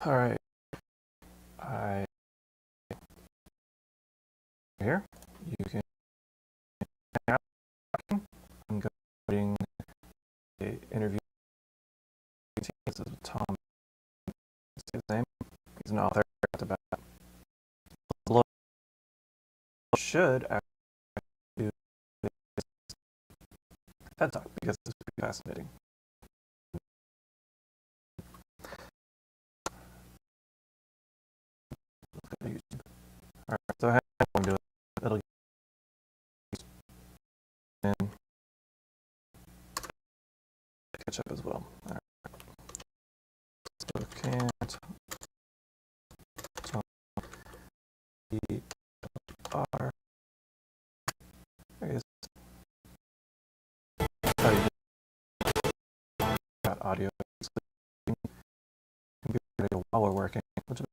All right, I here. You can hang out. I'm going the interview. This is Tom. His name. He's an author at the back. Should actually do this TED Talk because it's pretty fascinating. All right, so how I'm doing? It'll get in catch up as well. All right. So can't are there is oh, you got audio while we're working, which is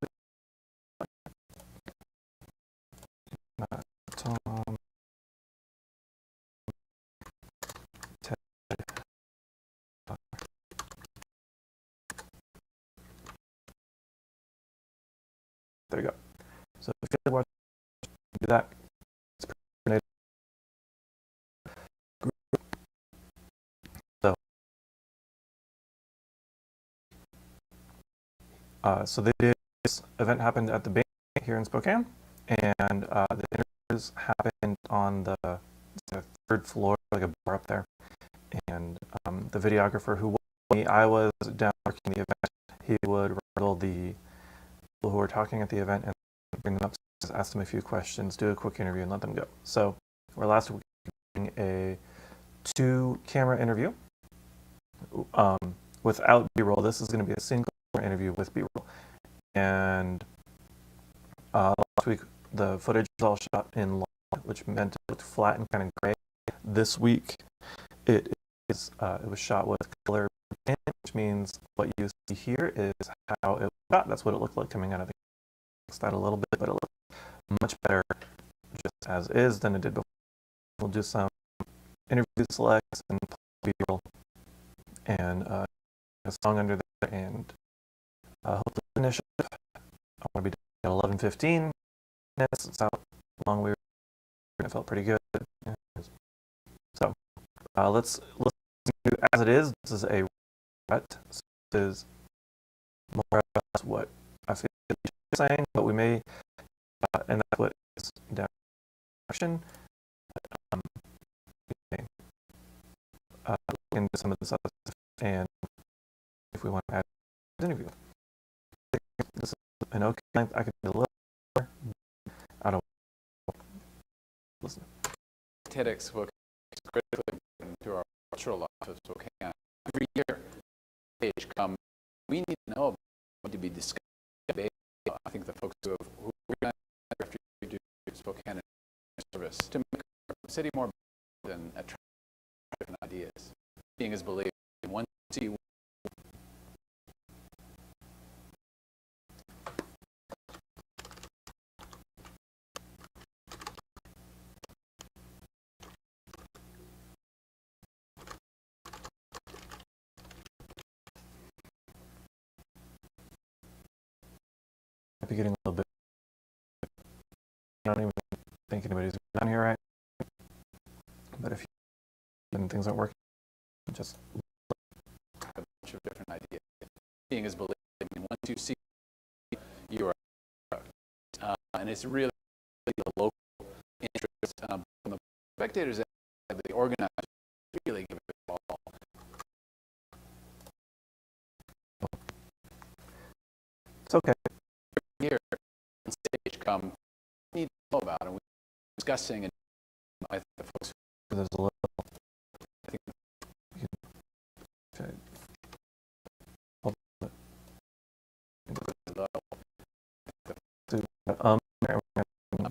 Tom TED. There you go. So if you watch, do that. It's pretty so. So this event happened at the bank here in Spokane, and the interviews happened on the third floor, like a bar up there. And the videographer who was me, I was down working the event. He would wrangle the people who were talking at the event and bring them up, ask them a few questions, do a quick interview, and let them go. So we're last week doing a 2-camera interview without B-roll. This is going to be a single interview with B-roll. And last week the footage was all shot in long, which meant it looked flat and kind of gray. This week it was shot with color, which means what you see here is how it was shot. That's what it looked like coming out of the that a little bit, but it looked much better just as is than it did before. We'll do some interview selects and B-roll and a song under there, and hopefully finish it. I want to be done at 11:15 minutes. It's how long we were. It felt pretty good. So let's do as it is. This is a rut. So this is more or less what I feel you're saying, but we may, and that's what is down action. Okay. Into some of this other stuff, and if we want to add an interview, this is an okay length. I can do a little more. I don't listen. TEDx Spokane is critically important to our cultural life of Spokane. Every year, stage come, we need to know about to be discussed. I think the folks who organize after you do Spokane service to make the city more than attract different ideas. Being is believed in one city. Might be getting a little bit. I don't even think anybody's down here, right? But if and things aren't working, just A bunch of different ideas. Being is believed in once you see you are, and it's really the local interest from the spectators and the organizers really give it all. it's okay. Here on stage come need to know about, and we're discussing, and I think the folks There's a little. I think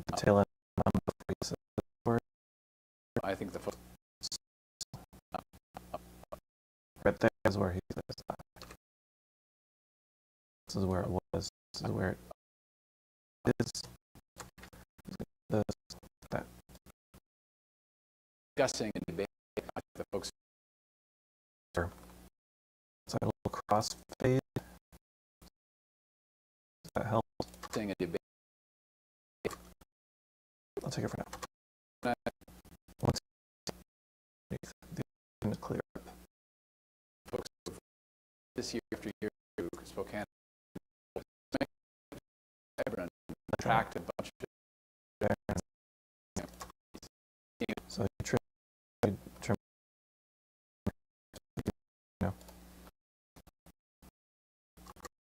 The tail end. I think the folks Right there is where he says that. This is where it was. This is where it is. This, that. discussing and debating. I think the folks It's like a little crossfade. that helps. Saying a debate. I'll take it for now. Once the clear up. Folks, this year after year, Spokane attract a bunch of so you trim, you know.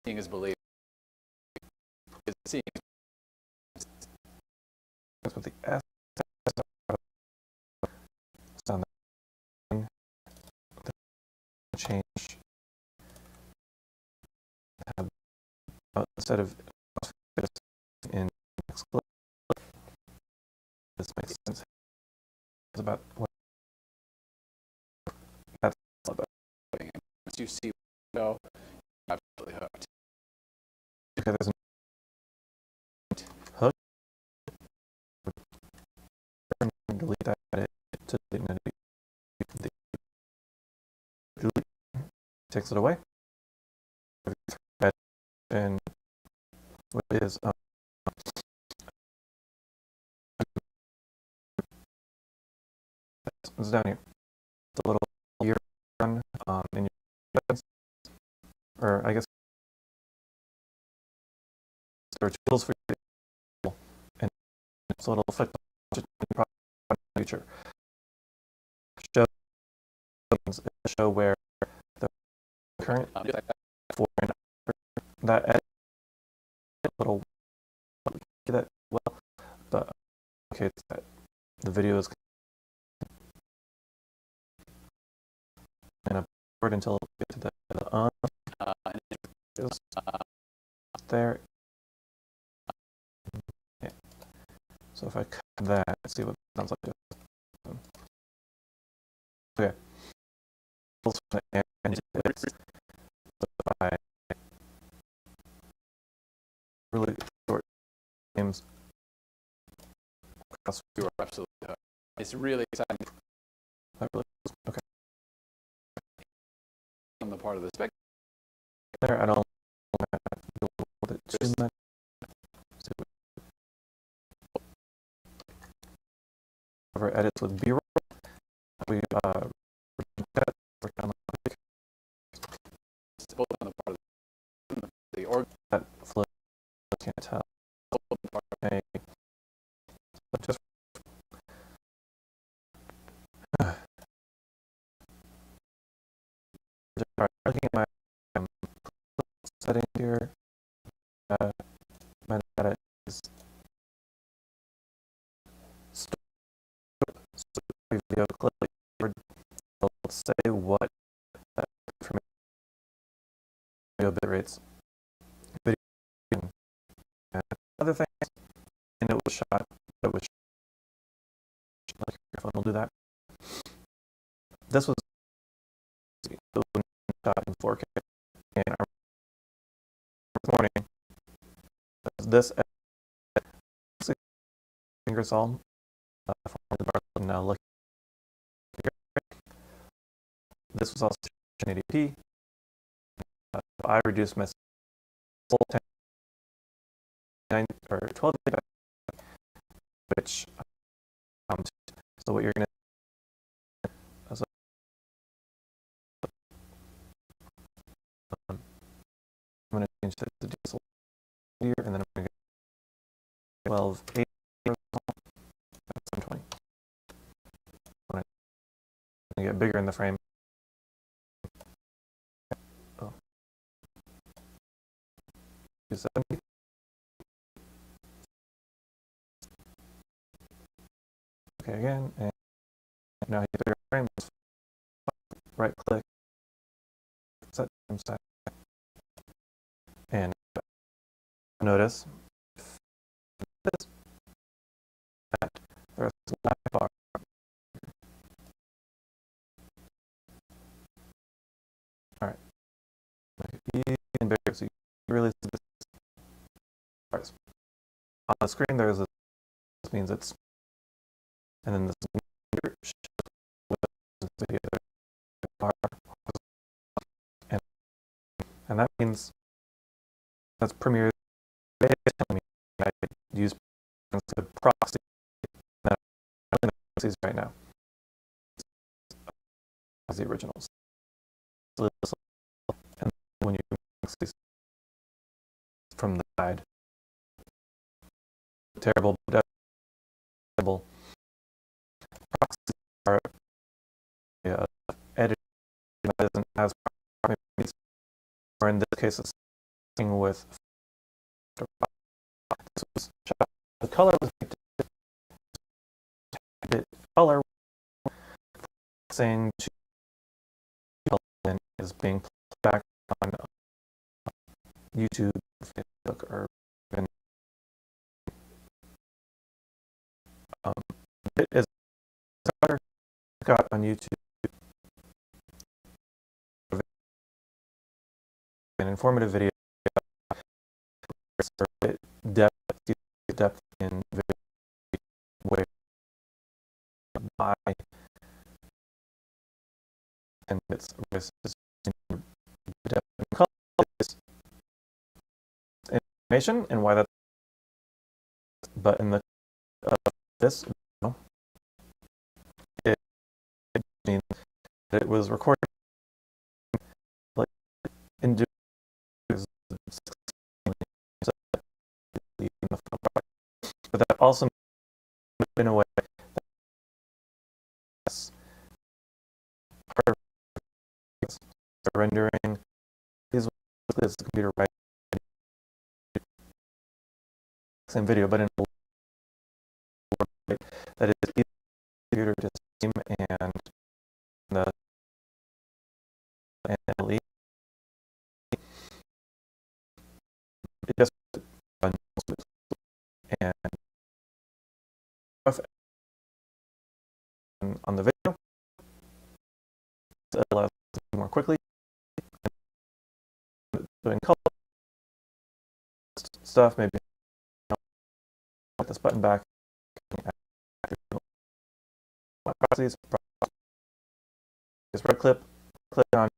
seeing is believing. Seeing That's what the S on the change have instead of in next clip. This makes sense. It's about what that's about. once you see go, you're absolutely hooked. Okay, there's hook. Delete that edit to the delete takes it away. And what is it's down here. It's a little year run in your or I guess there are tools for you and so it'll affect the future. Show where the current for that edit little that well, but okay, it's that the video is and upward until we get to the there. Yeah. So if I cut that, let's see what it sounds like. Okay. And it's by really short games. You are absolutely hooked. It's really exciting. Okay. On the part of the spectator. There, I don't hold it too much. Cover edits with B-roll. We it's both on the part of the org that flip. I can't tell. Okay. Just looking at my setting here. My data is video clip. Let's say what from video bit rates. Video and other things. And it was shot. It was like your phone will do that. This was shot in 4K. And I this morning, this Ingersoll from the bar now look. This was also 1080p. I reduced my full 10 or 12 which so what you're going to I'm going to change that to diesel here, and then I'm going to get 12 8 720. I'm going to get bigger in the frame. Oh. 270. Okay, again, and now you bigger frame. Right click, set frame size, and notice this that there's a black bar. All right, even bigger, so you really see this bars. On the screen. There's a this means it's, and then this video bar, and that means that's Premiere telling me I use the proxy that I'm these right now as the originals. And when you mix these from the side, terrible, terrible proxies are edited that isn't as proximity, or in this case, it's something with the color was the color saying to is being played back on YouTube, Facebook, or even it is got on YouTube an informative video depth in video where by and its depth and color is information and why that, but in the this video, it means that it was recorded like in but that also in a way that's part of rendering these is the computer right same video but in a way that is easier computer to stream and the and it just and on the video it allows more quickly doing color stuff maybe put this button back proxies just right click on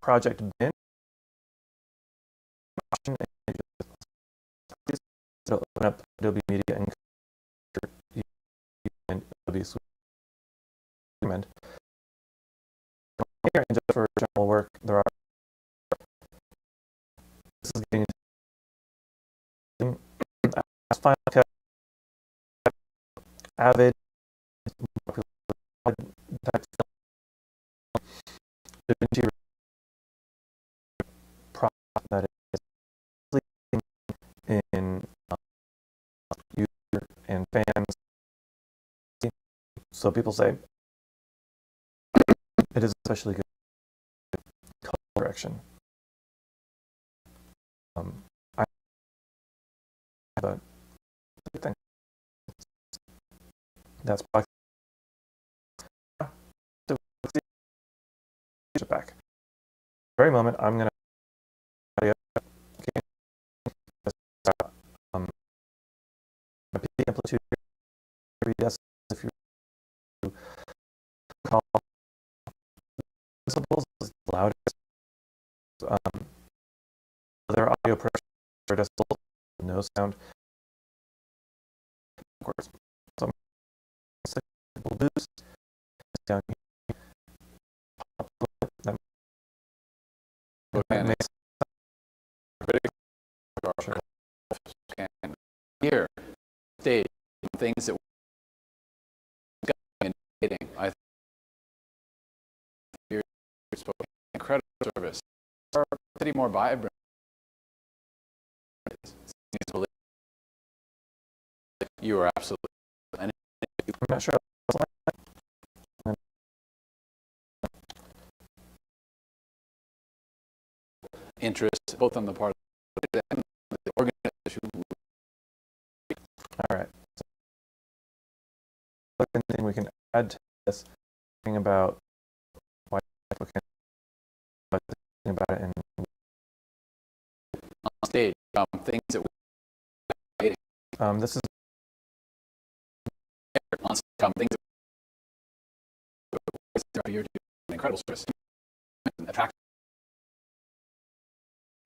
project bin option and it'll open up Adobe Media and Adobe Suite recommend here and just for general work there are this is getting Final Cut, Avid, DaVinci prop that is in user and fans. So people say it is especially good color correction. I have a thing that's back. Very moment, I'm going to peak amplitude if you call decibels is the loudest. Other audio pressure decibels, no sound. Of course, some boost down here. That makes here stage things that I think you're incredible service are pretty more vibrant. You are absolutely and I'm not sure interest both on the part of the and the organization. All right. So, we can add to this thing about why we can about it and on stage things that this is on things that you're doing an incredible service.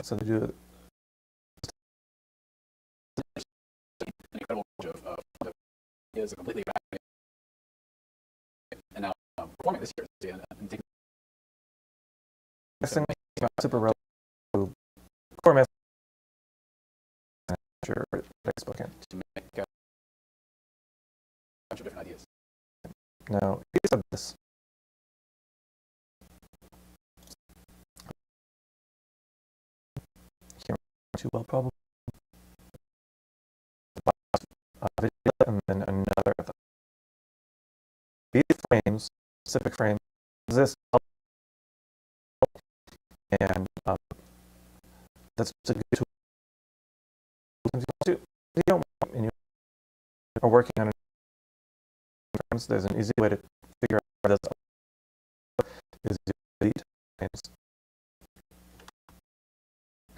so to do is a completely and now performing this year and taking Guessing super relevant to core message TEDx Spokane. to make a bunch of different ideas. Now, he said this. Can't remember too well, probably. Video and then another. These frames, specific frames, exist, and that's a good tool. If you don't want, and you are working on it, there's an easy way to figure out where this is. Delete frames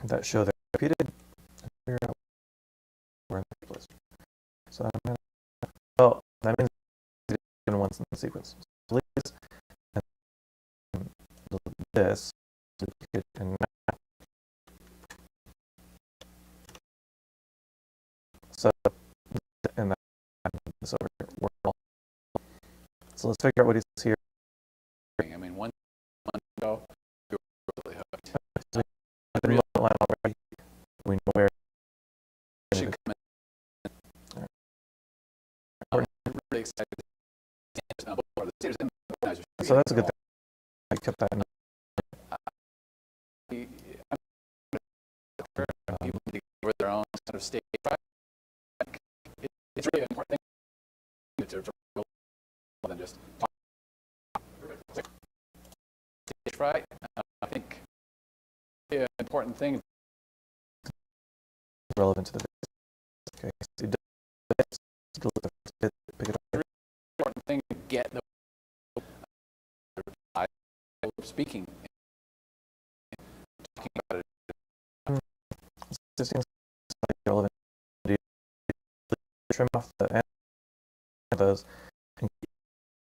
that show they're repeated and figure out where in the place. So I'm going to, well, that means it's once in the sequence. So delete this and delete this, duplicate, and now. So, and that this over here. So let's figure out what he says here. I mean, one ago, we were really hooked. We know where Should come in. I'm really excited. So that's a good thing. I kept that in. People with their own sort of stage fright. It's really an important thing to more than just talk. Stage fright, I think, an important thing. Relevant to the video. Okay, so pick it up. Important thing to get the speaking, talking about it. This seems like relevant. Trim off the end of those, and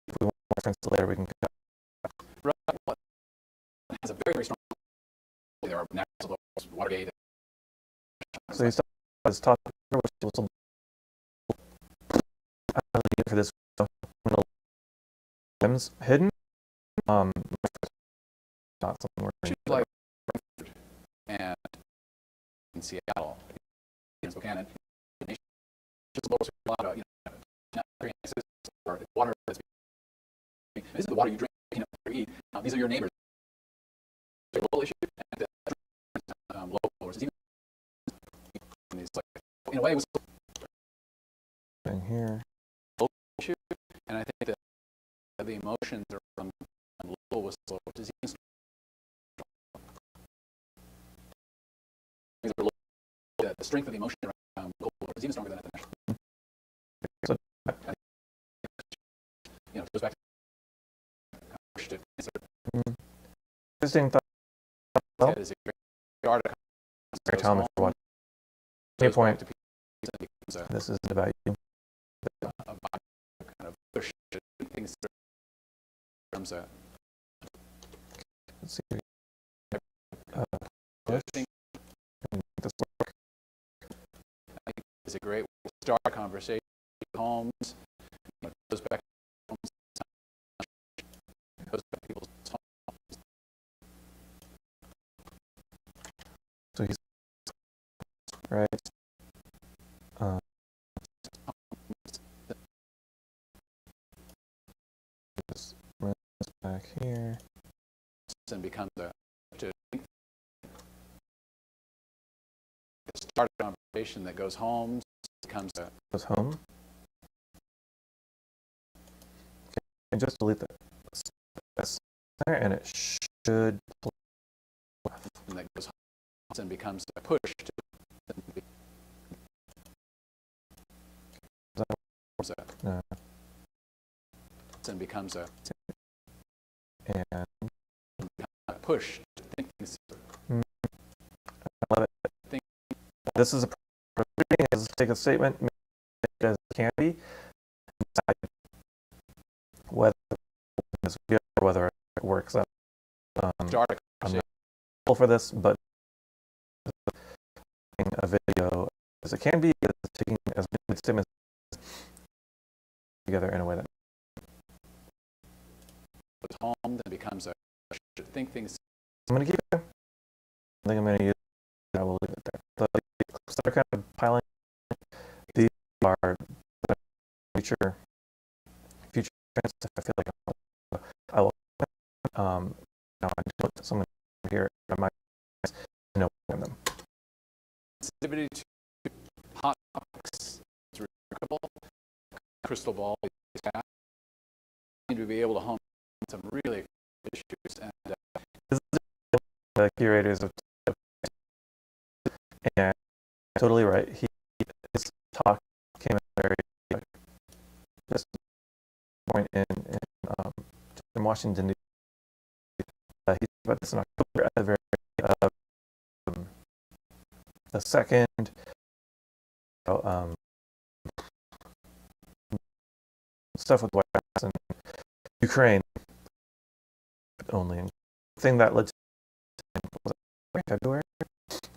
if we want to reference it later, we can cut. Right. Well, it has a very, very strong. There are natural Watergate. So you start with this topic, which was for this items hidden. Not something we're like and in Seattle, in Spokane, just a lot of water. This is the water you drink, or eat. These are your neighbors. It's a global issue, and local versus even. It's like, in a way, it was in here. Local issue, and I think that the emotions around local whistle disease. The strength of the emotion around local is even stronger than at the national. So, it goes back to interesting thought. Well, it is a great article. great time for watching. Any point. This isn't about you. About kind of push things from a. Let's see. Push. And make this work. I think it's a great way to start a conversation. Homes, it goes back to homes. It goes back to people's homes. So he's right. Just run this back here. And becomes a to start a conversation that goes home becomes a Goes home. Okay, and just delete that. That's there, and it should play left. and that goes home and becomes a push to No. and becomes a And push to think things through. I love it. Think. This is a reading is take a statement, make it as it can be, decide whether it's good or whether it works out. Start a I'm conversation. not for this, but a video as it can be is taking as many statements together in a way that it's home and becomes a think things. I'm going to keep it. I think I'm going to use it. I will leave it there. The clips that are kind of piling, these are future events. I feel like I will. Now I don't want someone here. I might know them. Sensitivity to hot topics is remarkable. Crystal ball is need to be able to hone some really issues. And this is the curators of, and totally right. His talk came at very just point in Washington. He about this in October at the very the second stuff with the White House and Ukraine only. And the thing that led to was it February.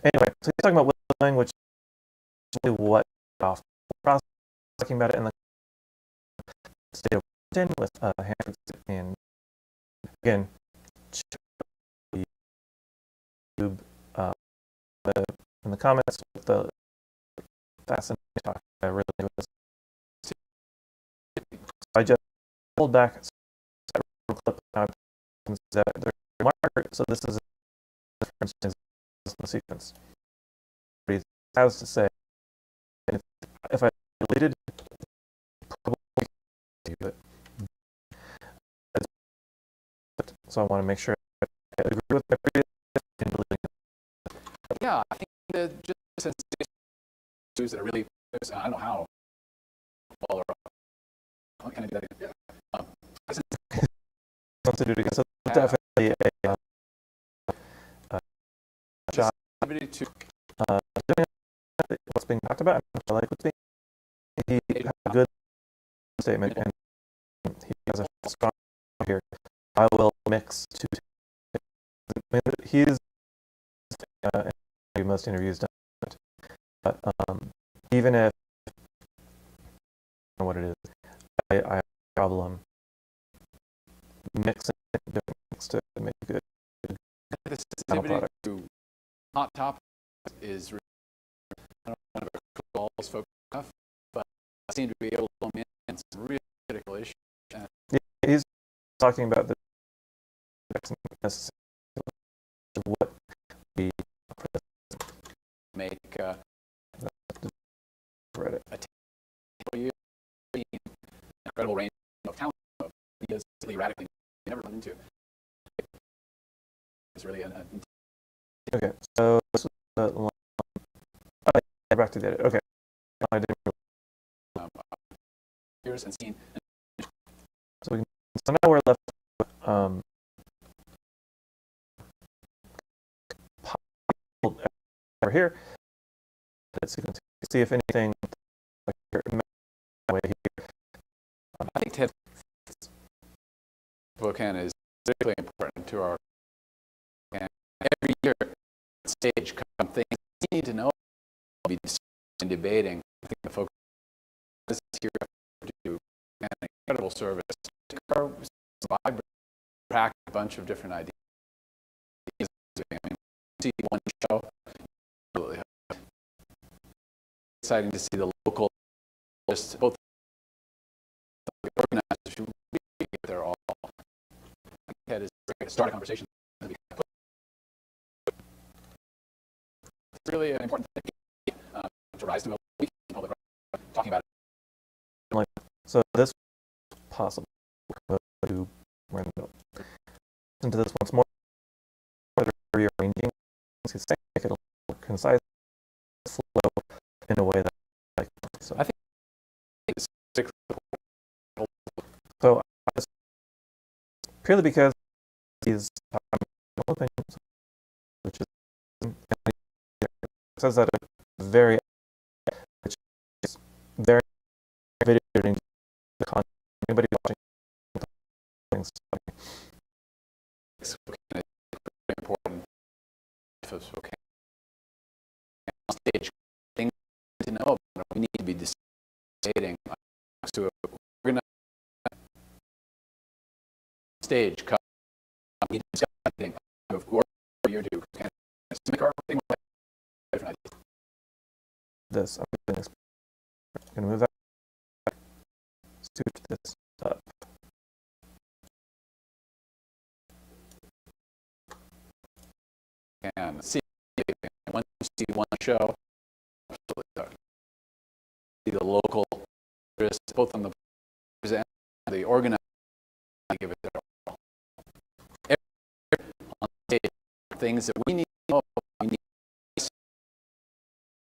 Anyway, so he's talking about whistleblowing, which is really what off process, talking about it in the state of Washington with Hanford and again YouTube in the comments with the fascinating talk. I really was. I just pulled back a clip that there's a marker, so this is for instance in the sequence. What he has to say, and if I deleted, probably do it. So I want to make sure I agree with my previous in deleting it. Yeah, I think that just since issues that are really, I don't know how well or how can I do that again? To do it again. So definitely a job to what's being talked about. I like what's being. He has a good statement, and he has a strong here. I will mix two. He's most interviews done, but even if I don't know what it is, I have a problem mixing different things to make a good the sensitivity to hot topics is I don't know if it calls folks enough, but I seem to be able to come in some really critical issues. Yeah, he's talking about the what we make Reddit. Incredible range of talent of ideas radically never run into. It's really okay. So this is the back to the edit. Okay. I didn't. Here's and seen. So now we're left with over here. Let's see if anything way here. I think TEDx Spokane is particularly important to our. And every year, stage come things you need to know, be and debating. I think the folks here do an incredible service. Pack a bunch of different ideas. I mean, see one show. Really exciting to see the local, just both the organizers who they're all. That is start a conversation. It's really an important thing to rise to public talking about it. So this is possible to listen to this once more. Rearranging things, make it a more concise flow in a way that I like. So I think it's so purely because he's opinions, which is says that it's very, which is very video the content. Anybody watching things. It's important for Spokane. On stage, things to know about. We need to be deciding to organize stage come, we discuss anything of course you're due and to make our thing different ideas. This, I'm going to move that, switch this up. And see, once you see one show, absolutely see the local interest, both on the and the organizer, give it their all. On stage, things that we need to know, we need.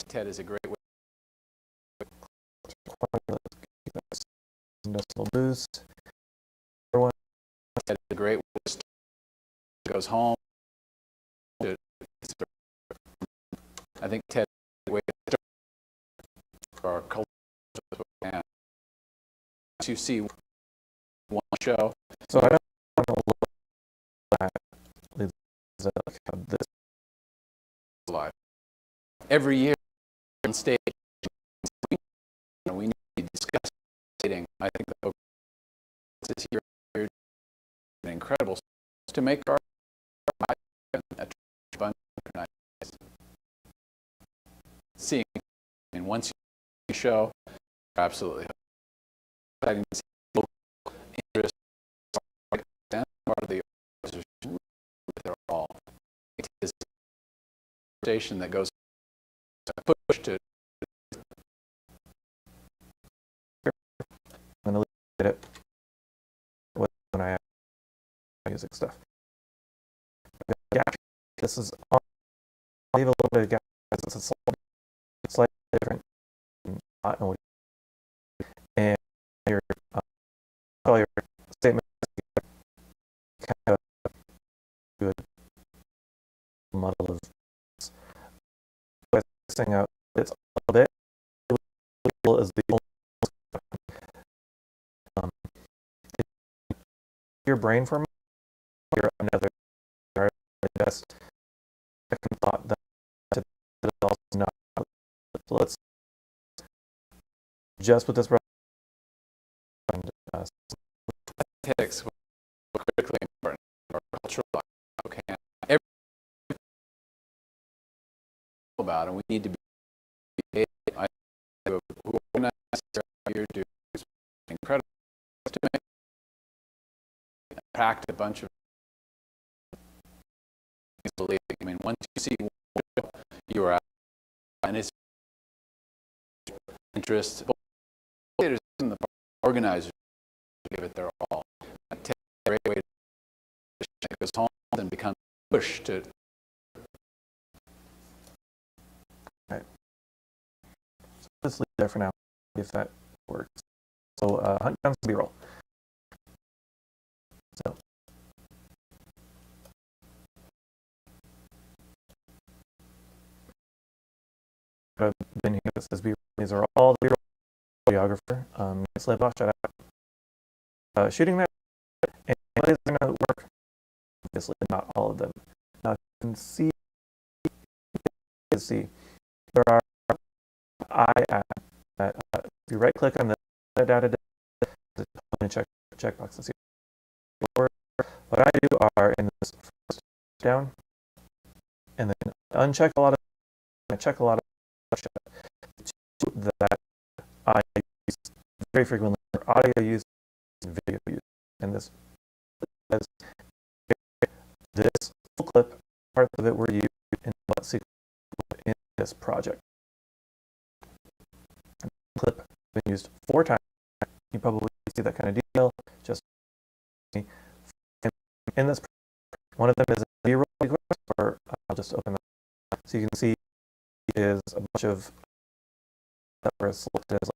TED is a great way. Decibel boost. TED is a great way. Goes home. I think TED is a way to start our culture. Once you see one show, so I don't want to look at this live every year on stage. We need to discuss dating. I think that this year is an incredible to make our a bunch of nice. Seeing, and once you show, absolutely exciting to see local interest and part of the organization with their all. It is a conversation that goes to push to. I'm going to leave it when I have music stuff. This is, I'll leave a little bit of gap because it's slightly different. And your, all your statements kind of good model of testing out. It's a little bit is the only your brain for a moment, you're another best second thought that is also not. So let's just with this and TEDx was critically important for our cultural life. Okay, everything about, and we need to be. I who organized your dues incredible to make. Packed a bunch of believe. I mean, once you see you are out, and it's interest. And the organizers give it their all. Take a great way to take us home and become push to. Right. So let's leave there for now, if that works. So hunt down some B-roll. So. I've been here. This says B-roll. These are all the B-roll videographer. Slip off, shut out. Shooting that, and is going to work. Obviously, not all of them. Now, you can see there are if you right click on the data checkbox and see what I do are in this first down and then uncheck a lot of I check a lot of that I use very frequently for audio use and video use, and this full clip parts of it were used in what sequence in this project. The clip has been used 4 times. You probably see that kind of detail just in this. One of them is a B-roll sequence, or I'll just open that so you can see is a bunch of that were selected as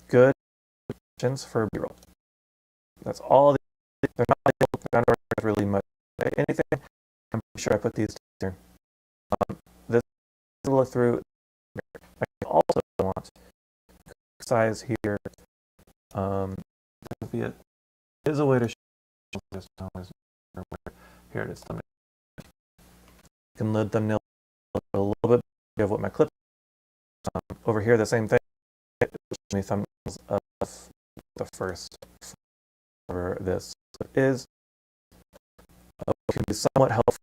good options for B-roll. That's all. They're not really much anything. I'm pretty sure I put these here. This to look through. I also want size here. That would be it. Is a way to show this. Here it is. You can load thumbnail a little bit of what my clip. Over here, the same thing. Thumbnails of the first whatever this is, can be somewhat helpful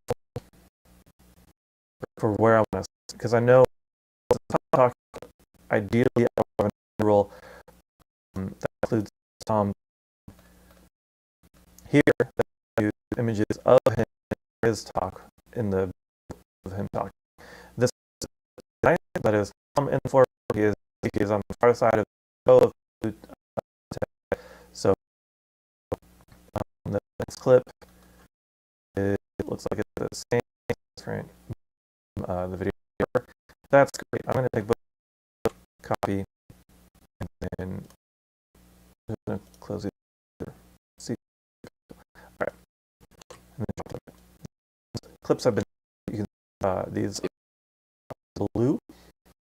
for where I want to, because I know talk ideally I want a role that includes Tom here, that use images of him in his talk in the of him talking. This that is Tom in the forward, he is on the far side of the so the next clip, it looks like it's the same different the video. That's great. I'm going to take both, copy, and then I'm going to close it. See, all right. And then clips have been you can these blue.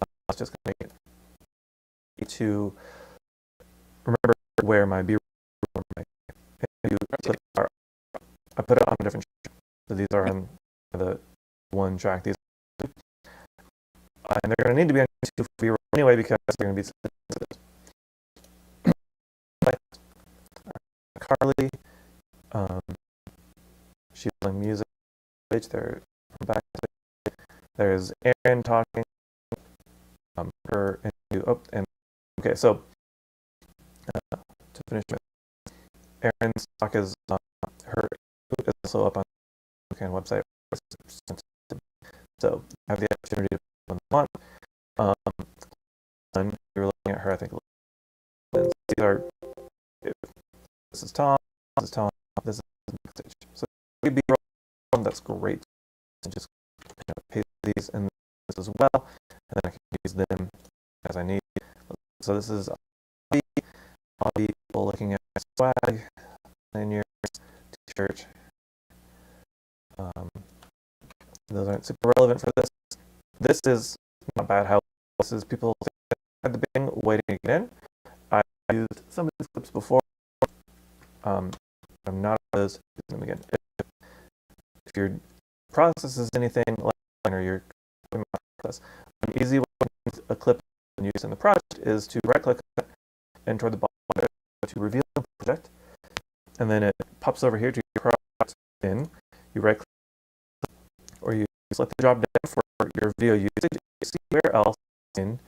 I was just going to make it to remember where my B are. I put it on a different track. So these are on the one track. These and they're going to need to be on two for B-roll anyway because they're going to be Carly, she's playing music. There, back. There's Aaron talking. Her interview. Oh, and okay, so to finish with, Aaron's talk is her is also up on the Spokane website. So I have the opportunity to put on the month. And we were looking at her, I think. These are. This is Tom. This is Tom. This is backstage. So we'd be rolling. That's great. And just paste these in this as well, and then I can use them as I need. So this is I'll be looking at swag, lanyards, t-shirt. Those aren't super relevant for this. This is not bad. How this is people at the beginning waiting to get in. I used some of these clips before. I'm not opposed to using them again. If your process is anything like or your process, an easy way to use a clip and use in the project is to right-click and toward the bottom to reveal the project, and then it pops over here to your project. In you right-click or you select the drop down for your video usage. You see where else in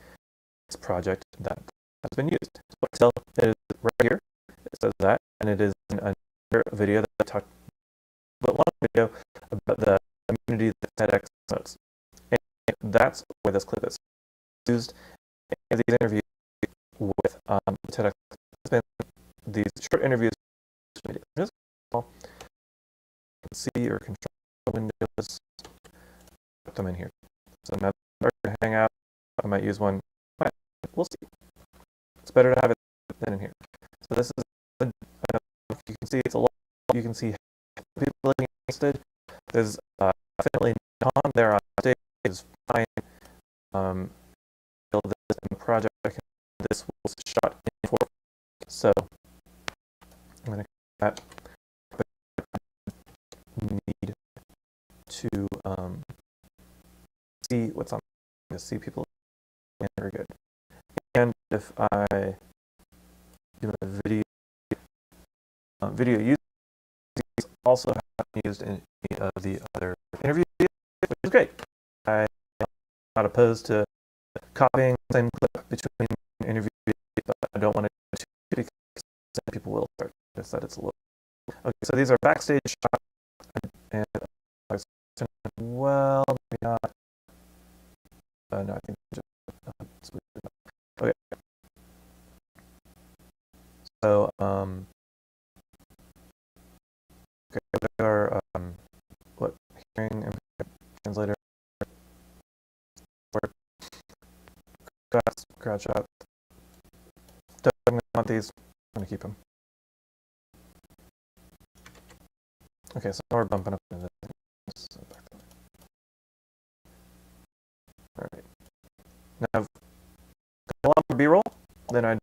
this project that has been used. So it is right here. It says that, and it is in another video that I talked about. One video about the community, the TEDx notes, and that's where this clip is used. And these interviews with the TEDx has been these short interviews. Just see or control windows, put them in here. So now to hang out, I might use one. We'll see. It's better to have it than in here. So this is, if you can see, it's a lot. You can see people looking interested. There's definitely Tom there on stage is fine. Build this in the project. This was shot in 4. So I'm going to that. But need to see what's on. To see people. Very good. And if I do a video use also have been used in any of the other interviews, which is great. I'm not opposed to copying the same clip between interviews, but I don't want to because people will start to say it's a little. Okay, so these are backstage shots, and well, maybe not. No, I think just okay. So okay, there are what hearing and translator work. Crowd shot. Don't want these. I'm gonna keep them. Okay, so now we're bumping up into this. All right. Now I've got a lot more B-roll than I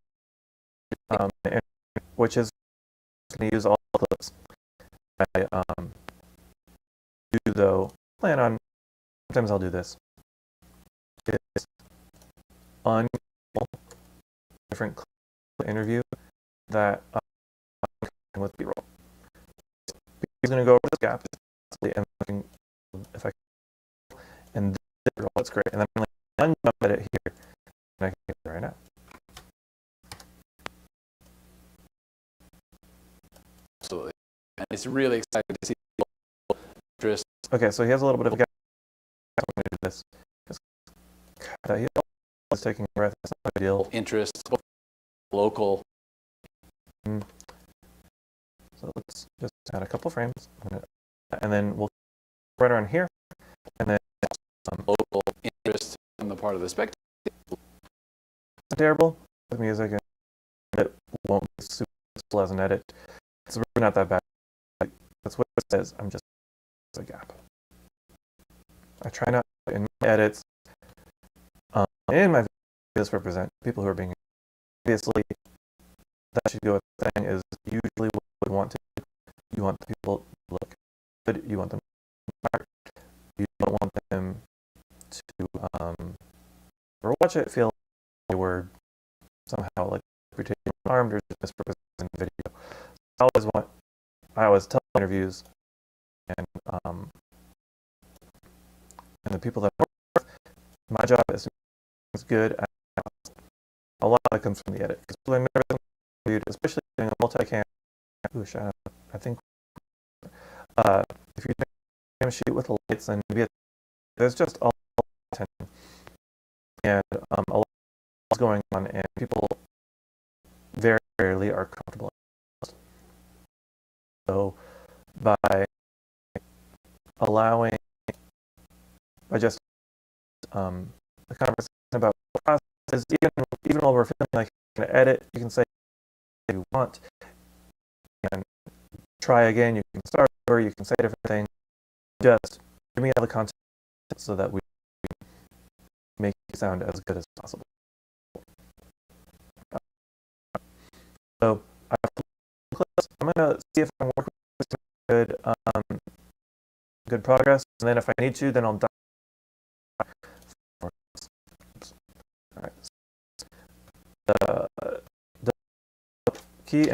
which is going to use all the clips. I do though plan on sometimes I'll do this. It's on different interview that with B-roll. He's going to go over this gap and looking if I can, and this B-roll, that's great. And then I'm going to unjump edit here, and I can get it right now. Absolutely. And it's really exciting to see interest. Okay, so he has a little bit of a gap. I'm going to do this. He's taking a breath. That's not ideal. Interest, local. So let's just add a couple frames, and then we'll right around here, and then local interest on the part of the spectator. Terrible with music, and it won't be super useful as an edit. It's really not that bad. Like, that's what it says. I'm just a gap. I try not in my edits. In my videos represent people who are being obviously that should go with the thing is usually what you want to do. You want the people to look good. You want them to smart. You don't want them to or watch it feel like they were somehow like taking harmed or just misrepresenting the video. So I always tell interviews and the people that work with, my job is to make things good. A lot of it comes from the edit because people are never viewed, especially doing a multi-cam. I think if you shoot with the lights and there's just a lot of attention and a lot is going on, and people very rarely are comfortable. So by just the conversation about the process, even while we're feeling like you're going to edit, you can say if you want, and try again. You can start over. You can say different things. Just give me all the content so that we make it sound as good as possible. So I'm going to see if I can work with good progress, and then if I need to, then I'll dive. All right. The key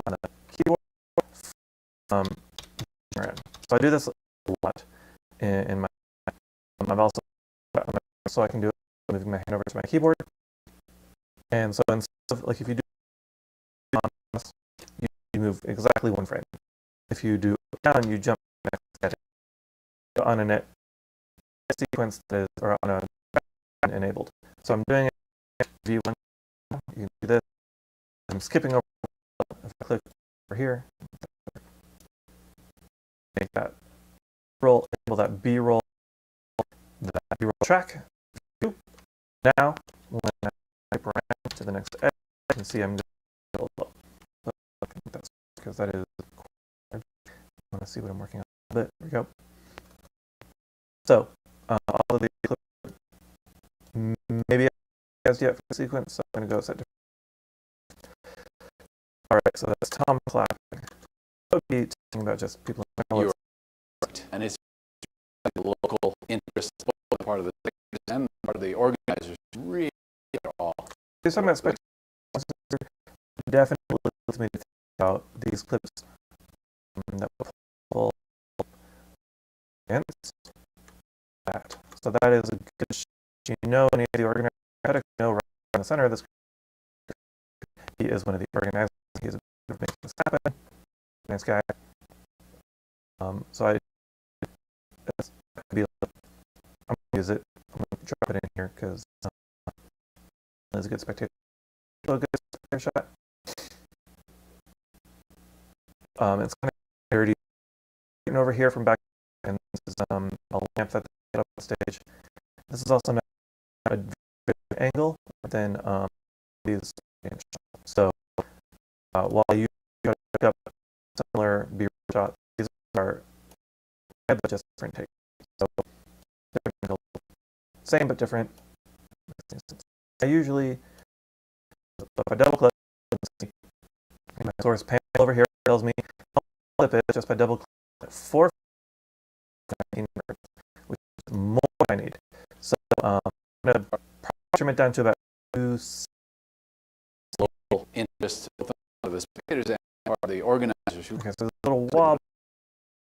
on the keyboard. So I do this a lot in my. I've also so I can do it moving my hand over to my keyboard, and so instead of like if you do you move exactly one frame. If you do down, you jump next edit on a net sequence that is or on a enabled. So I'm doing it V1. You can do this. I'm skipping over. If I click over here, make that roll, enable that B-roll, track. Now, when I type around to the next edit, I can see I'm going to low. So I think that's because that is. I want to see what I'm working on a little bit. There we go. So all of these clips, maybe as yet for the sequence, so I'm going to go set different. All right, so that's Tom clapping. I would be talking about just people. You're right. And it's local interest, both part of the and part of the organizers, really at all. There's some aspects definitely leads me to think about these clips that pull against that. So that is a good. You know, any of the organizers, know right in the center of this. He is one of the organizers. He's making this happen. Nice guy. So I'm going to use it. I'm going to drop it in here because it's a good spectator. A good spectator shot. It's kind of dirty. Over here from back, and this is a lamp that they get up on stage. This is also not a good angle than these. So while you pick up similar B-roll shots, these are but just different takes. So same but different. I usually, if I double click, my source panel over here tells me I'll flip it just by double clicking 4, which is more than I need. So I'm going to trim it down to about 2. Local interest of the spectators and part of the organizers who Okay, so there's a little wobble,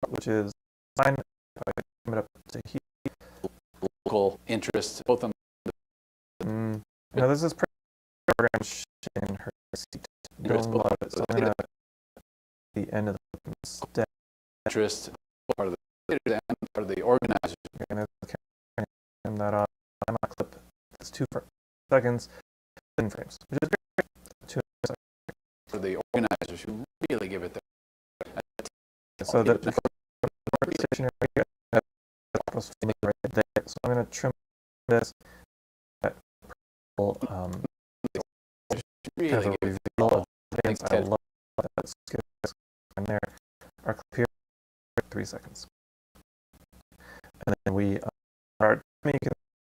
which is fine. If I come it up to here. local interests, both of them. Now this is program in her seat. Don't love it. So I'm gonna the end of the step. Interest, part of the and part of the organizers. And turn that off. I'm gonna clip this 2 seconds, 10 frames, which is great. 2 seconds. For the organizers who really give it their. So that the stationary was right there. So I'm gonna trim this. Really kind of a give reveal of things. I love that skip in there. Our clip here, 3 seconds. And then we are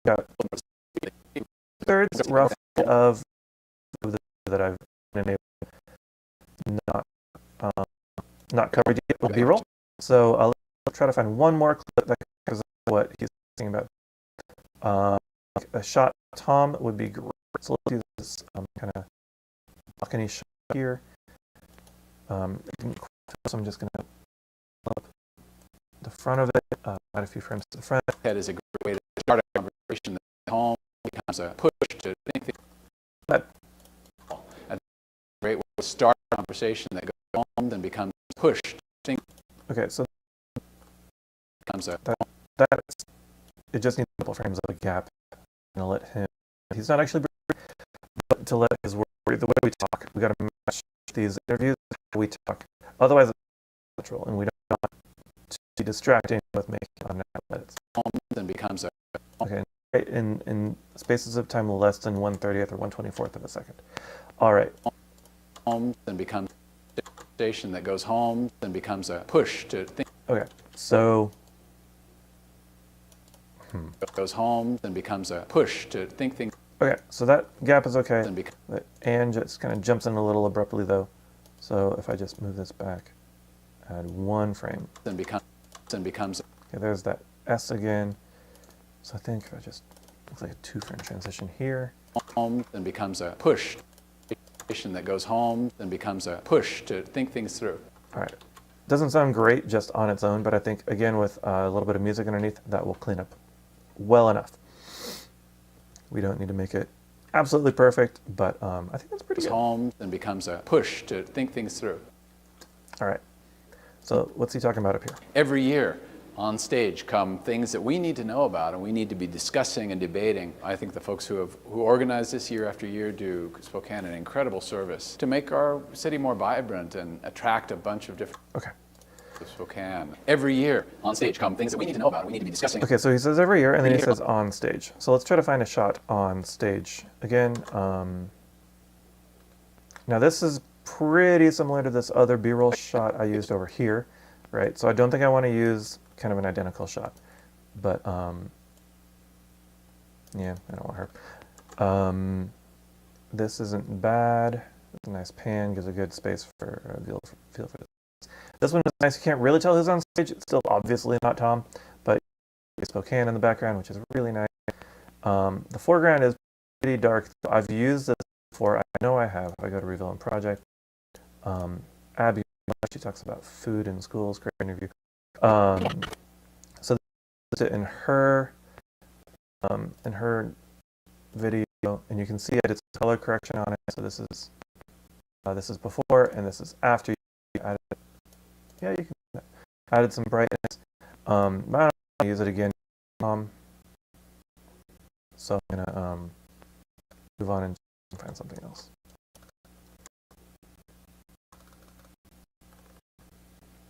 got 2/3 roughly of the that I've enabled not covered yet with B-roll. So I'll try to find one more clip that covers what he's talking about. A shot Tom would be great. So let's do this kind of balcony shot here. So I'm just going to pull up the front of it, add a few frames to the front. That is a great way to start a conversation at home. It becomes a push to think. A great way to start a conversation that goes home, then becomes a push to think. Okay, so becomes a it just needs a couple frames of a gap. I'm gonna let him. He's not actually, but to let his work, the way we talk, we got to match these interviews how we talk. Otherwise, it's natural, and we don't want to be distracting with making on edits. Then becomes a okay. In spaces of time less than 1/30th or 1/24th of a second. All right. Home then becomes a station that goes home, then becomes a push to think. Okay, so. Goes home, then becomes a push to think things. Okay, so that gap is okay. Then and just kind of jumps in a little abruptly though. So if I just move this back, add 1 frame. Then becomes. Okay, there's that S again. So I think if I just looks like a 2-frame transition here. Home, then becomes a push. Station that goes home, then becomes a push to think things through. All right. Doesn't sound great just on its own, but I think again with a little bit of music underneath, that will clean up well enough. We don't need to make it absolutely perfect, but I think that's pretty good. Home then becomes a push to think things through. All right. So what's he talking about up here? Every year on stage come things that we need to know about and we need to be discussing and debating. I think the folks who organize this year after year do Spokane an incredible service to make our city more vibrant and attract a bunch of different. Okay. Spokane. Every year on stage come things that we need to know about, we need to be discussing. Okay, so he says every year, and then he says on stage. So let's try to find a shot on stage. Again, now this is pretty similar to this other B-roll shot I used over here, right? So I don't think I want to use kind of an identical shot, but yeah, I don't want her. This isn't bad. It's a nice pan, gives a good space for a feel for this. This one is nice. You can't really tell who's on stage. It's still obviously not Tom, but Spokane in the background, which is really nice. The foreground is pretty dark. I've used this before. I know I have. I go to Reveal and Project. Abby, she talks about food in schools. Great interview. So this is in her video, and you can see I did some color correction on it. So this is before, and this is after you added. Yeah, you can added some brightness. But I don't want to use it again. So I'm gonna move on and find something else.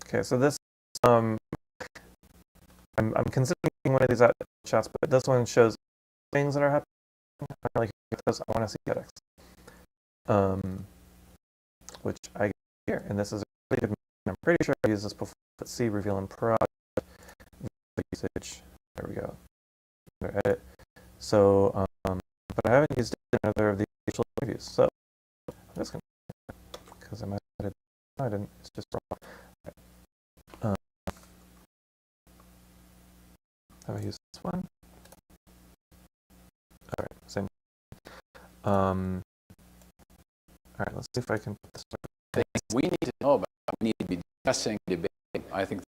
Okay, so this I'm considering one of these shots, but this one shows things that are happening. I don't really care about this. I want to see TEDx, which I get here, and this is a really good. I'm pretty sure I've used this before. Let's see, Reveal and Project usage. There we go. Edit. So, but I haven't used it in another of these actual interviews. So I'm just gonna because I might have edit. No, I didn't. It's just wrong. Have I used this one? All right, same. All right, let's see if I can put this things we need to know about, we need to be discussing, debating. I think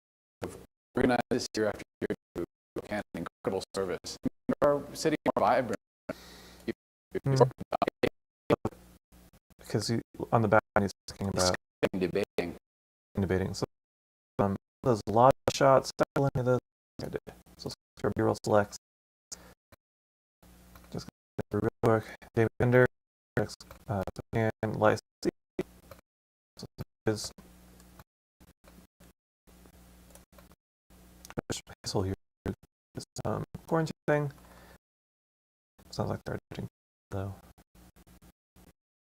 we've organized this year after year to Spokane an incredible service. Our city more vibrant. Because on the back he's talking about debating. So there's a lot of shots. Any of those. So B-roll selects. Just real quick. David Bender, and licensee. So his whole here is quarantine thing. Sounds like they're editing though.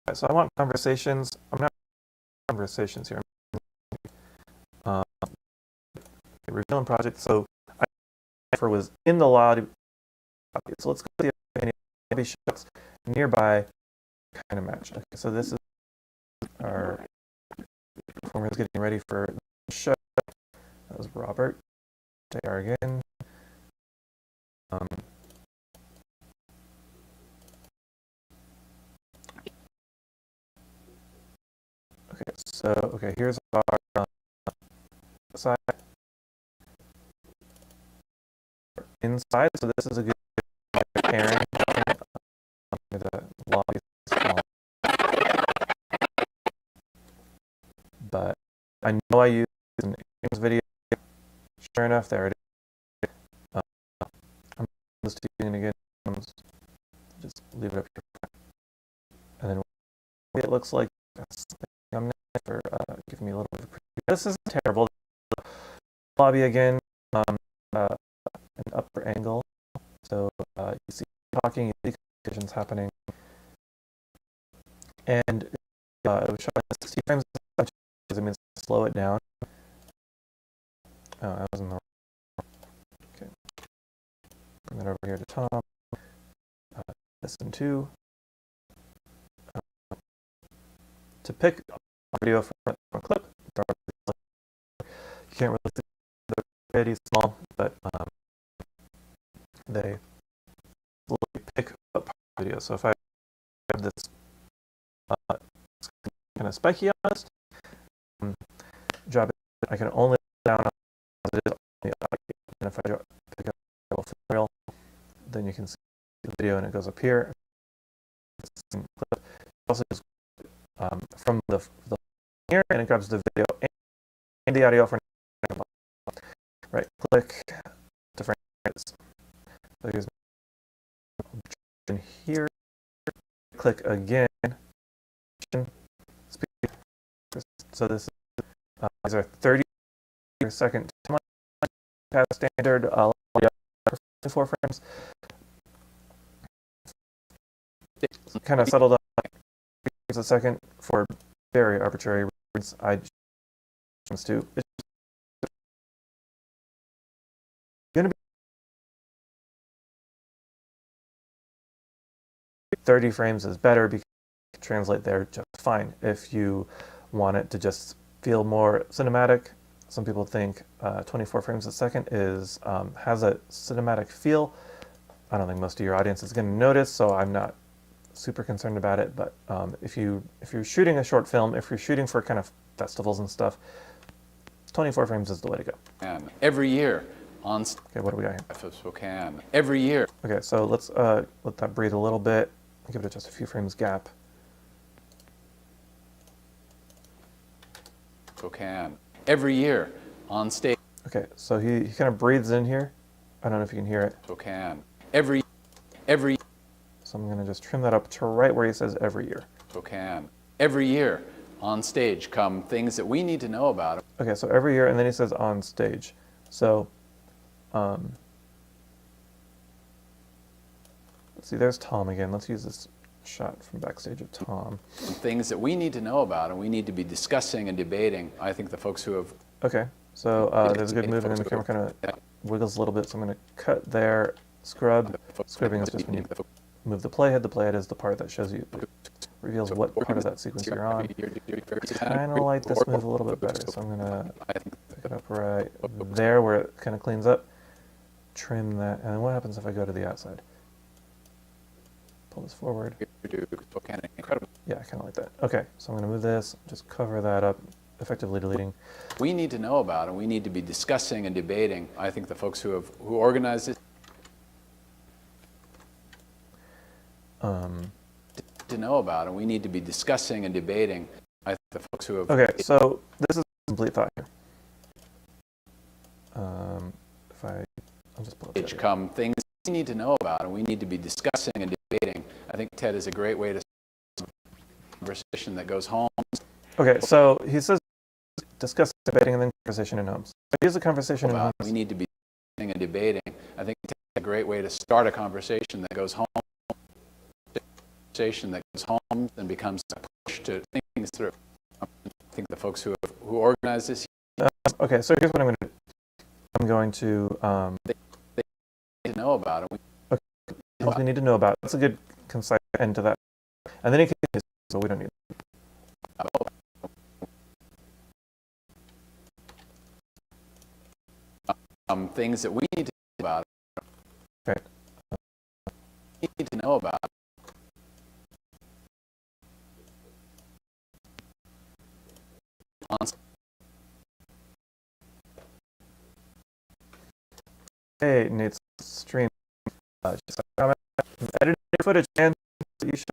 Right, so I want conversations. I'm not conversations here. Revealing project. So I was in the lobby. So let's go to the lobby shots nearby. Kind of match. Okay, so this is our performer getting ready for the show. That was Robert. JR again. Okay, so here's our side inside. So this is a good pairing. The lobby is small, but I know I used an video. Sure enough, there it is. I'm just doing it again. Just leave it up here, and then it looks like that's I'm for giving me a little bit of a preview. This isn't terrible. Lobby again, an upper angle, so you see talking, you see conversations happening, and it was shot at 60 frames. I mean, slow it down. Oh, I was in the okay. Bring that over here to Tom. Listen to pick a video from a clip. You can't really see the video small, but they pick up video. So if I have this kind of spiky on this, drop it, I can only down on it is on the audio. And if I pick up a tutorial, then you can see the video and it goes up here. Also just from the here, and it grabs the video and the audio for right click different so here's here, click again, so this is these are 30 per second past standard 4 frames, kind of settled on a second for very arbitrary reasons. I choose to. It's going to be 30 frames is better because you can translate there just fine. If you want it to just feel more cinematic, some people think 24 frames a second is has a cinematic feel. I don't think most of your audience is going to notice, so I'm not super concerned about it, but if you're shooting a short film, if you're shooting for kind of festivals and stuff, 24 frames is the way to go. And every year on okay, what do we got here? Spokane. Every year. Okay, so let's let that breathe a little bit. Give it just a few frames gap. Spokane. Every year on stage. Okay, so he kind of breathes in here. I don't know if you can hear it. Spokane. Every. So I'm going to just trim that up to right where he says every year. Spokane. Every year on stage come things that we need to know about. Okay, so every year, and then he says on stage. So, let's see, there's Tom again. Let's use this shot from backstage of Tom. Things that we need to know about and we need to be discussing and debating. I think the folks who have... Okay, so there's a good move, and then the camera kind of wiggles a little bit, so I'm going to cut there, scrub. Scrubbing is just when you move the playhead. The playhead is the part that shows you, reveals what part of that sequence you're on. Kind of like this move a little bit better, so I'm going to pick it up right there where it kind of cleans up, trim that, and then what happens if I go to the outside? pull this forward. Do Spokane incredible. Yeah, I kind of like that. Okay, so I'm going to move this, just cover that up, effectively deleting. We need to know about, and we need to be discussing and debating. I think the folks who organized this to know about, and we need to be discussing and debating. I think the folks who have. Okay, so this is a complete thought here. If I'll just pull it. Come things we need to know about, and we need to be discussing and debating. I think TED is a great way to start a conversation that goes home. Okay, so he says discuss, debating, and then conversation in homes. Here's a conversation in homes. We need to be discussing and debating. I think TED is a great way to start a conversation that goes home. Conversation that goes home and becomes a push to think things through. I think the folks who organized this. Okay, so here's what I'm going to do. I'm going to. They need to know about it. We need to know about it. That's a good concise end to that. And then he continues, so we don't need. Things that we need to know about. Okay. We need to know about. Hey, Nate's stream. Just a comment. Edited footage and you shot.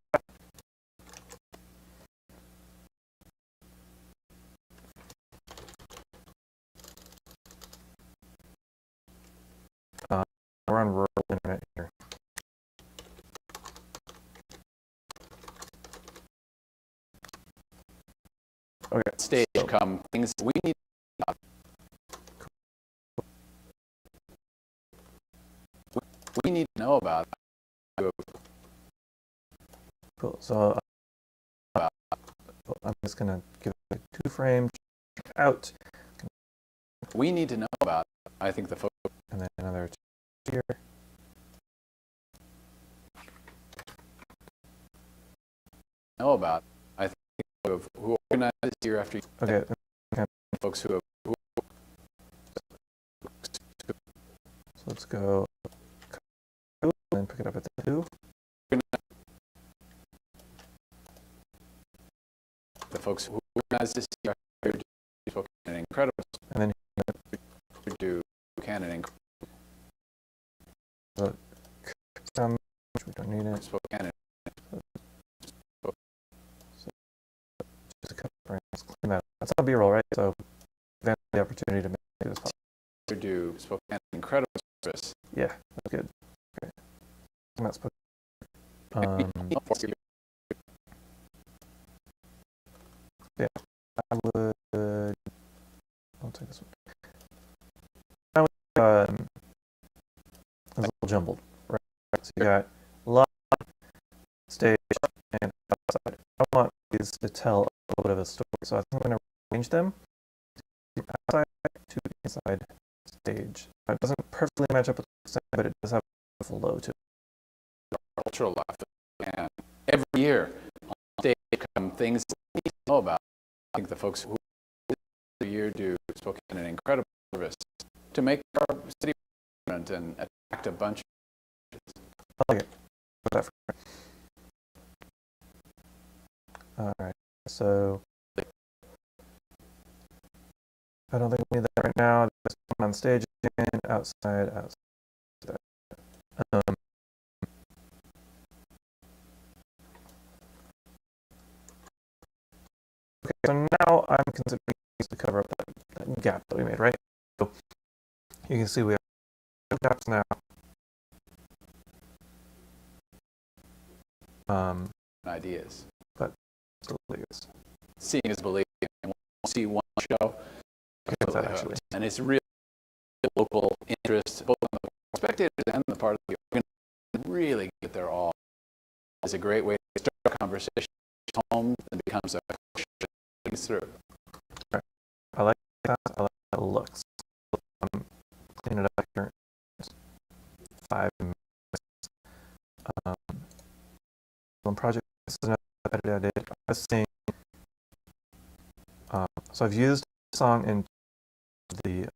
We're on rural internet here. Okay. Stage come things we need. We need to know about. Cool. So I'm just gonna give it a 2-frame out. We need to know about. I think the photo. And then another 2 here. Know about. I think who organized this year after year. Okay. Folks who have. So let's go and then pick it up at the 2. The folks who organized this year after year an incredible. And then do Spokane we don't need it. Spokane. Just a couple frames. Clean that up. That's not B-roll, right? So then the opportunity to make this possible. Do Spokane incredible service. Yeah, that's good. Okay. I'm not supposed yeah, I would. I'll take this one. I would. It's a little jumbled, right? So you got live, stage, and outside. I want these to tell a little bit of a story, so I think I'm going to arrange them from outside to inside stage. It doesn't perfectly match up with the sound, but it does have a beautiful low to it. Cultural life, and every year on stage come things we need to know about. I think the folks who every year do Spokane an incredible service to make our city vibrant and attract a bunch of. I like it. Put that for all right. So I don't think we need that right now. Just on stage and outside. Okay, so now I'm considering to cover up that gap that we made, right? So you can see we have gaps now. Ideas. But still is. Seeing is believing. And we'll see one show. That actually. And it's really local interest, both on the spectators and the part of the organization, really get their all. It's a great way to start a conversation home and becomes a things through. Right. I like that. I like how it looks. Clean it up here. 5 minutes. One project. This is another edit I did. I was saying. So I've used a song in the.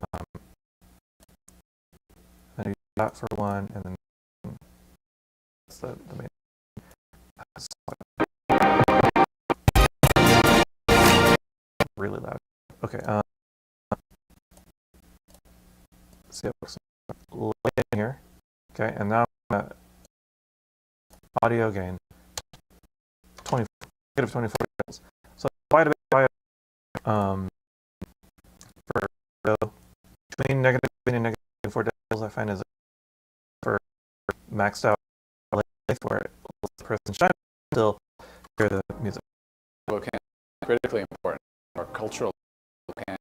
I do that for one, and then that's the main. Okay. See how it looks in here. Okay, and now audio gain 20, negative 24 decibels. So quite a bit higher for between negative 20 and negative 24 decibels. I find is for maxed out life where the person shines still hear the music. Spokane, critically important. Our cultural Spokane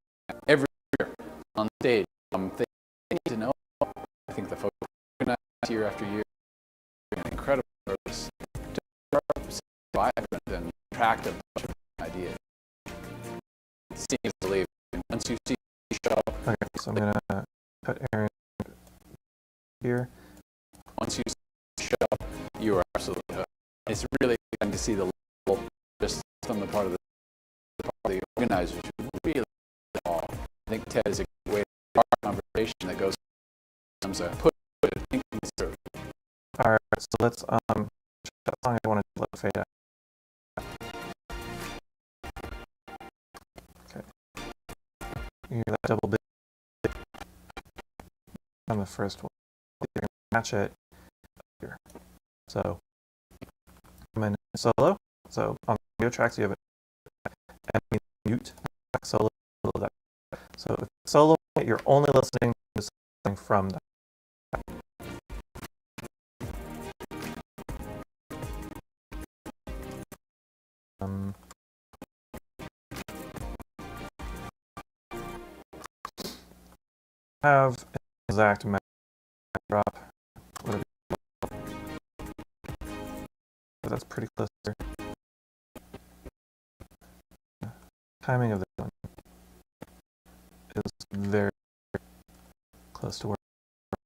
every year on stage. They need to know. I think the folks organize year after year an incredible service to survive and attract a bunch of ideas. Seeing is believing. Once you see the show, Okay, so I'm gonna put Aaron here. once you see the show, you are absolutely hooked. It's really exciting to see the level just on the part of the organizers who really all. I think TED is a great way to start a conversation that goes comes a put it in through. All right, so let's that song I want to let fade out. Okay, you hear that double bit on the first one. You're gonna match it here. So I'm in solo. So on the audio tracks you have it and mute solo that. So if it's solo, you're only listening to something from that. Have an exact match drop. That's pretty close there. Timing of this one is very close to where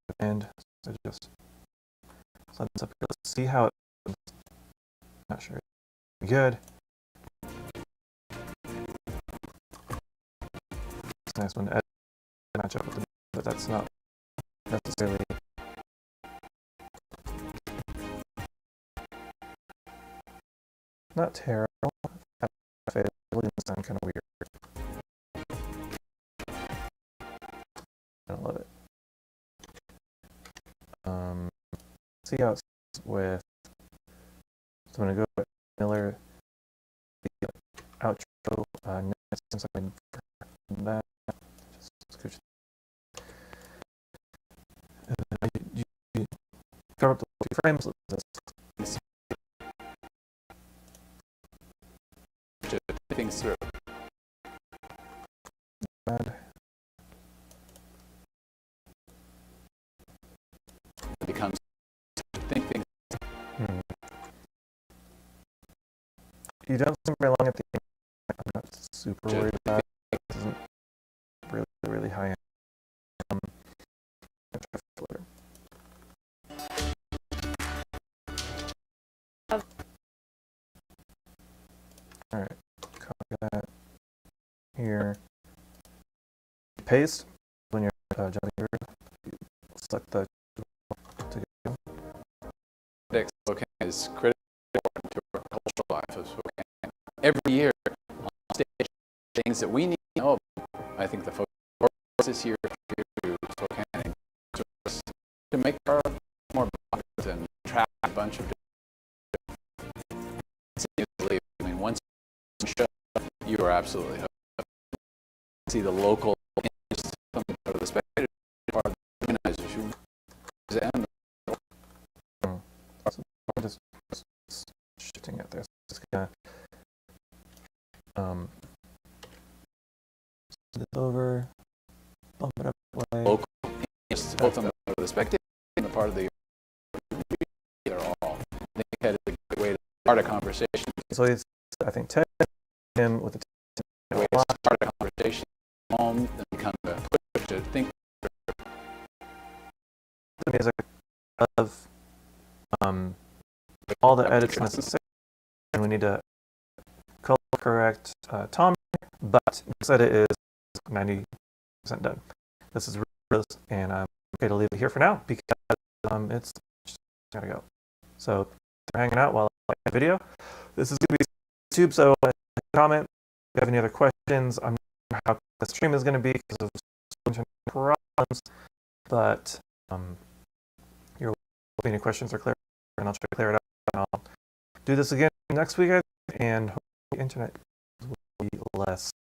it ends. So just slide this up here. Let's see how it goes. Not sure. Good. It's a nice one to edit, match up with the, but that's not necessarily not terrible. It doesn't sound kind of weird. I love it. See how it's with. So I'm gonna go with Miller. The outro. Since I'm in that, just scooch. You cover up the few frames. Let's Things through. add. It becomes think things. You don't seem very long at the end. I'm not super worried about it. It isn't really high end. All right, copy that here. Paste when you're jumping through. Select the to go. TEDx Spokane is critically important to our cultural life of Spokane. Every year on stage, things that we need to know about. I think the folks this year to Spokane to make our more popular and attract a bunch of different. I mean, once you show, you are absolutely hooked. See the local part of the spectator part of the organizers who examine. So I'm just shifting it there. So just gonna send it over, bump it up way. Local, both on the spectator and the part of the they're all. I think that is a good way to start a conversation. So it's, I think TED him with the way to start a conversation home and kind of push to think. The music of all the edits necessary, and we need to color correct Tom, but this edit is 90% done. This is really close, and I'm okay to leave it here for now because it's just gotta go. So they're hanging out while I play the video. This is gonna be YouTube, so comment if you have any other questions. I'm how the stream is going to be because of internet problems, but you're welcome. Any questions are clear, and I'll try to clear it up. And I'll do this again next week, and hopefully the internet will be less